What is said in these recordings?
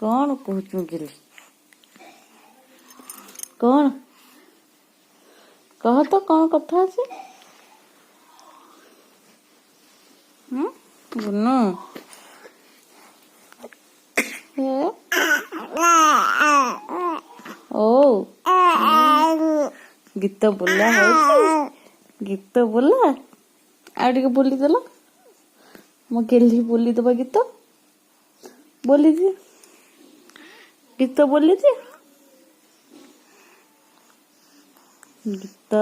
कौन कहूँ गिली कौन कह तो कौन कथा अच्छे बुनू ओ गीत बोला गीत बोला आगे बोली देल मो गेली बोली दबा गीत बोली थी गीत बोली थी गीत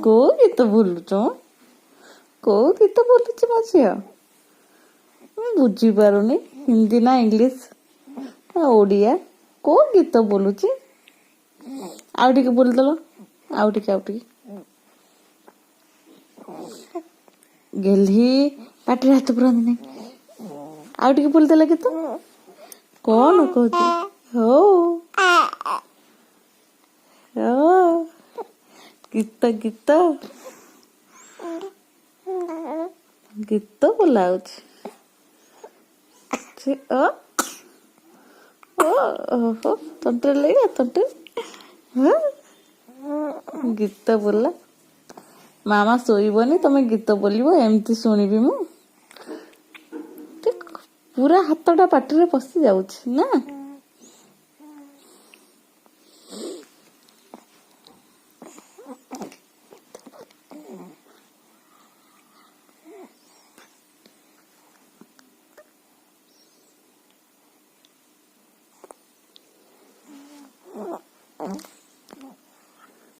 को गीत बोलुच को गीत बोलुच मो झिया बुझी पारुनी हिंदी ना इंग्लिश ओडिया को गीत बोलुची आउ टिके बोलदेल आउ टिके गेली पाटी हाथ पुरांदी नहीं आउ टिके बोलदेल गीत कौन कहती हो गीत गीत गीत बोलाउछ तंत्र लेगा तंत्र गीत बोला मामा शोबनी तमे गीत बोलिबो एमती शुणिबी मु पूरा हाथटा पाटी रे पसी जाउछ ना।